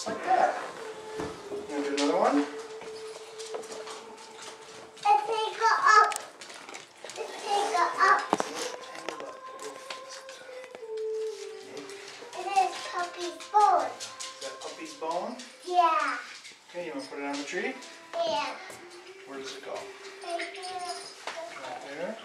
Just like that. You want to do another one? Bone? Yeah. Okay, you want to put it on the tree? Yeah. Where does it go? Right there.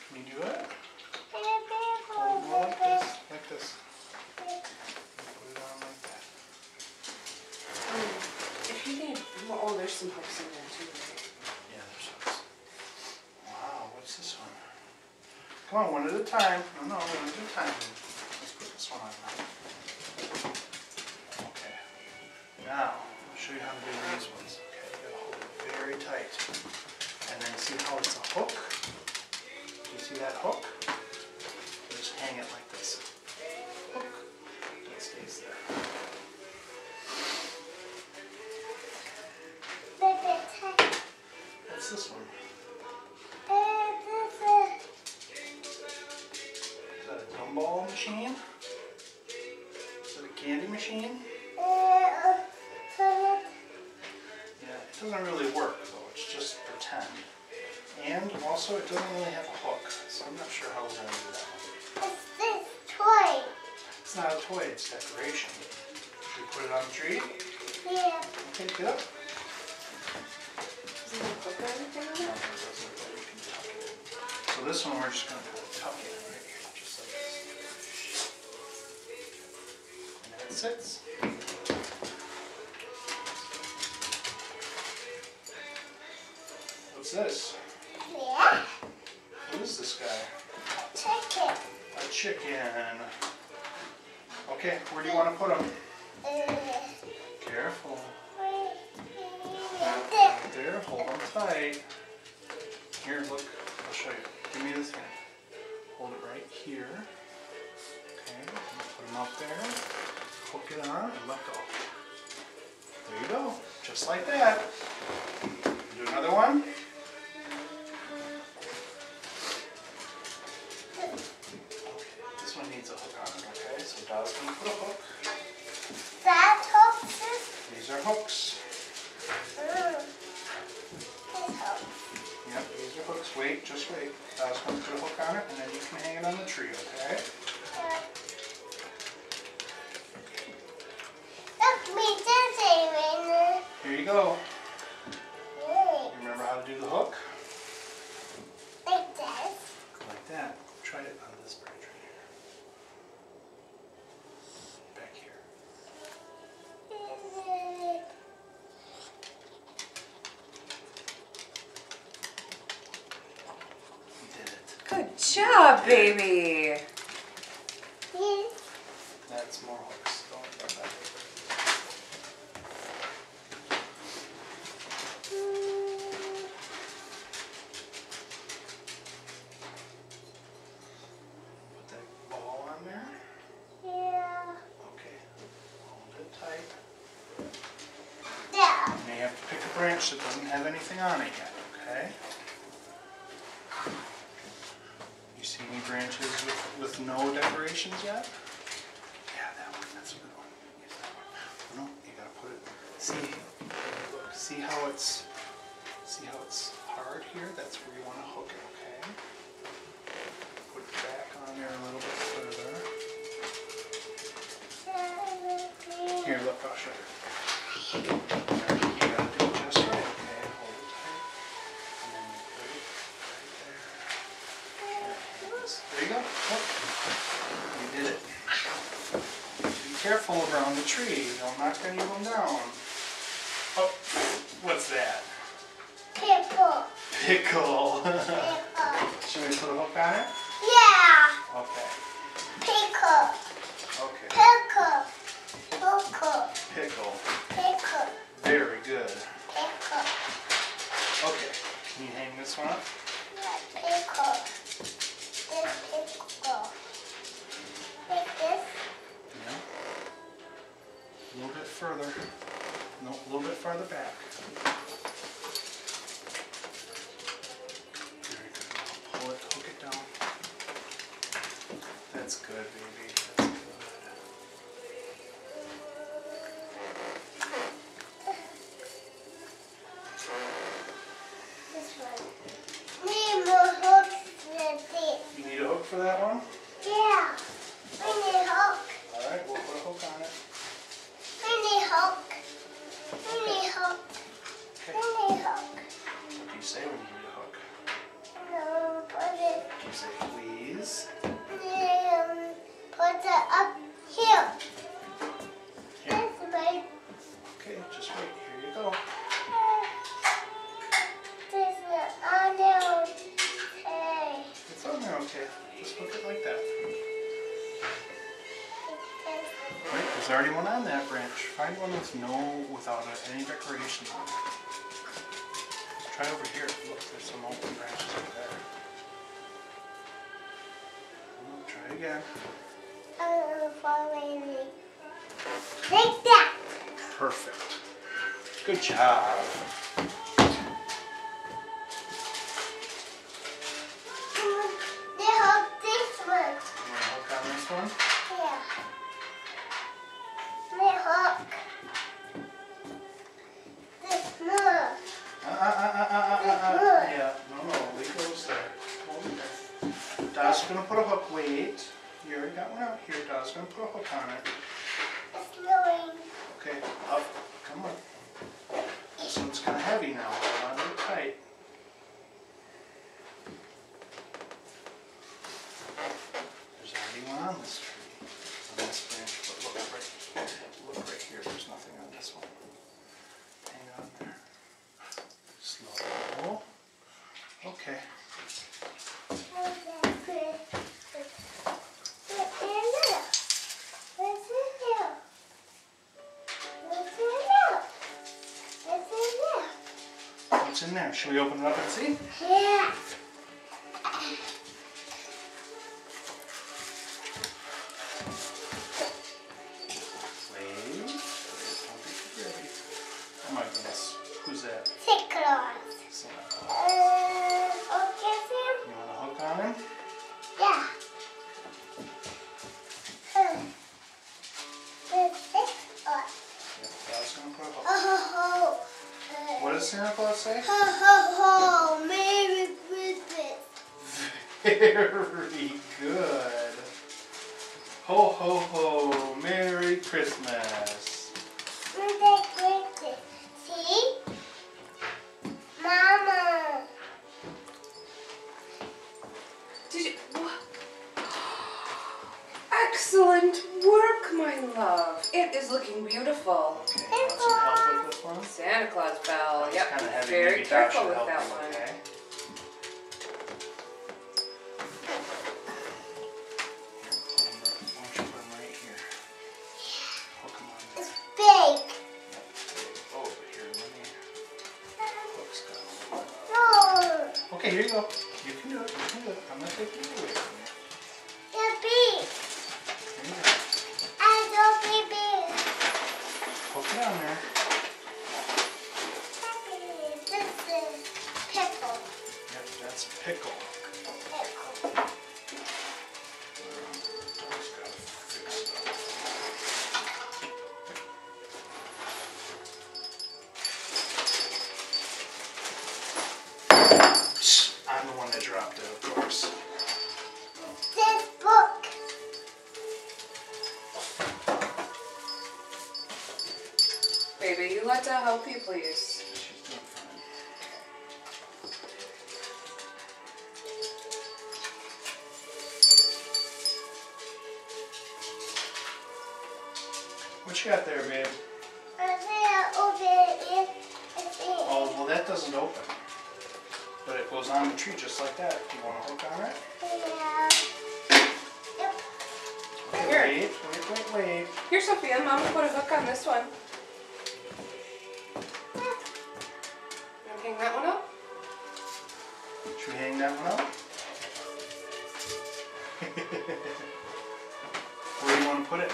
Can you do it? there. Hold it more like this. Like this. Put it on like that. If you need, oh, there's some hooks in there too, right? Yeah, there's hooks. Wow, what's this one? Come on, one at a time. No, one at a time. Let's put this one on now. Now, I'll show you how to do these ones. Okay, you gotta hold it very tight. And then see how it's a hook? Do you see that hook? You just hang it like this. Hook. It stays there. What's this one? Is that a gumball machine? Is that a candy machine? It doesn't really work though, it's just pretend. And also it doesn't really have a hook, so I'm not sure how we're going to do that one. It's this toy. It's not a toy, it's decoration. Should we put it on the tree? Yeah. Okay, get up. Doesn't it hook or anything on No, it? it doesn't, but you can tuck it in. So this one we're just going to tuck it right here, just like this. And then it sits. What's this? Yeah. What is this guy? Chicken. A chicken. Okay, where do you want to put him? Careful. Right there, hold him tight. Here, look, I'll show you. Give me this hand. Hold it right here. Okay, put him up there. Hook it on and let go. There you go, just like that. Do another one. This one needs a hook on it, okay? So Dow's going to put a hook. That hooks. These are hooks. Yep, these are hooks. Wait, just wait. Dow's going to put a hook on it, and then you can hang it on the tree, okay? Look, me dancing. Here you go. You remember how to do the hook? Like this. Like that. Try it on this branch right here. Back here. You did it. Good job, baby. That's more hooks. Don't worry about that. Put that ball on there. Yeah. Okay. Hold it tight. Yeah. Now you have to pick a branch that doesn't have anything on it yet, okay? You see any branches with no decorations yet? Yeah, that one. That's a good one. Use that one. No, you gotta put it. See, look. See how it's hard here? That's where you want to hook it, okay? Put it back on there a little bit further. Here, look. I'll show you. You gotta do it just right, okay? Hold it tight. And then you put it right there. There you go. Look. You did it. Be careful around the tree. Don't knock any of them down. Oh, what's that? Pickle. Pickle. Pickle. Should we put a hook on it? Yeah. Okay. Pickle. Okay. Pickle. Pickle. Pickle. Pickle. Very good. Pickle. Okay. Can you hang this one up? Pickle. This pickle. Like this. Yeah. A little bit further. No, a little bit farther back. Very good. Now pull it, hook it down. That's good, baby. That's good. already one on that branch. Find one without any decorations on it. Try over here. Look, there's some open branches over there. Try again. Like that. Perfect. Good job. They hook this one. You want to hook on this one? Yeah. They hook this more. Yeah, no, it goes there. Hold it there. Dad's gonna put a hook. Wait. You already got one out here. Dad's gonna put a hook on it. It's snowing. Okay, up. Come on. This one's kind of heavy now. Hold on to it tight. There's already one on this tree. On this branch, but look right here. There's nothing on this one. Hang on there. Slow. Okay. What's in there? Should we open it up and see? Yeah. Wait. Don't be too ready. Oh my goodness. Who's that? Tickles. Santa. Okay, Sam? You want a hook on him? Yeah. Yeah, Dad's gonna put a hook. Oh, What does Santa Claus say? ho, ho, ho, Merry Christmas. Very good. Ho, ho, ho. Merry Christmas. Merry Christmas. See? Mama. Did you? What? Excellent work, my love. It is looking beautiful. Okay, you want some help with this one? Santa Claus bell. That was Yep. kind of heavy. Very Maybe Dad careful should with help that you, one. okay? Why don't you put him right here? Hook him on there. It's big. Oh, here, let me. Hook's got a little- No. Okay, here you go. You can do it. You can do it. I'm not taking it away from you. They're big. Here you go. I don't be big. Hook it on there. This is pickle. Yep, that's pickle. Pickle. Dog's got to fix stuff. I'm the one that dropped it, of course. This book. Baby, you let Dad help you, please. She's doing fine. What you got there, babe? Oh, well, that doesn't open. But it goes on the tree just like that. Do you want a hook on it? Okay, Here. wait. Here, Sophia, Mama put a hook on this one. You want to hang that one up? Should we hang that one up? Where do you want to put it?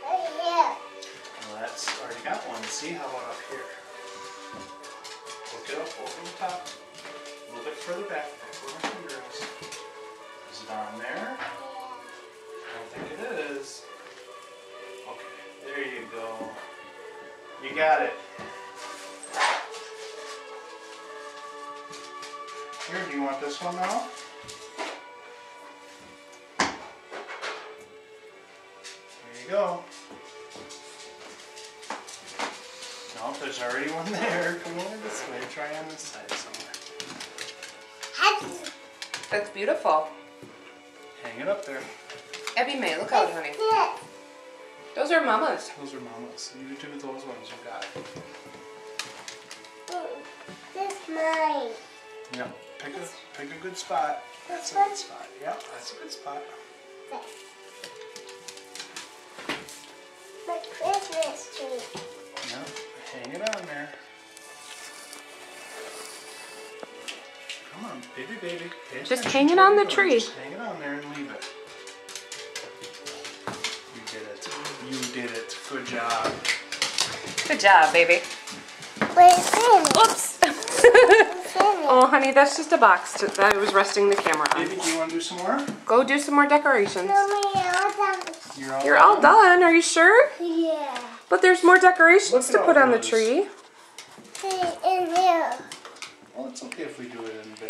Well, that's already got one. See, how about up here? Hook it up over the top. A little bit further back. That's where my finger is. Is it on there? I don't think it is. Okay, there you go. You got it. Here, do you want this one now? There you go. No, there's already one there. Come over this way. Try on this side somewhere. That's beautiful. Hang it up there. Abby May, look out, honey. Those are Mama's. Those are Mama's. You do those ones. You got it. This is mine. Yeah. Pick a good spot. That's a good spot. Yep, that's a good spot. baby. Pay Just attention hang to it what on you're the doing. tree. Just hang it on there and leave it. You did it. You did it. Good job. Good job, baby. Wait, Sammy. Oops. Sammy. Oh, honey, that's just a box that I was resting the camera Baby, on. do you want to do some more? Go do some more decorations. Mommy, all done. You're You're all done. Are you sure? Yeah. But there's more decorations Look to at put all on the those. tree. See, in here. Well, it's okay if we do it in a bit.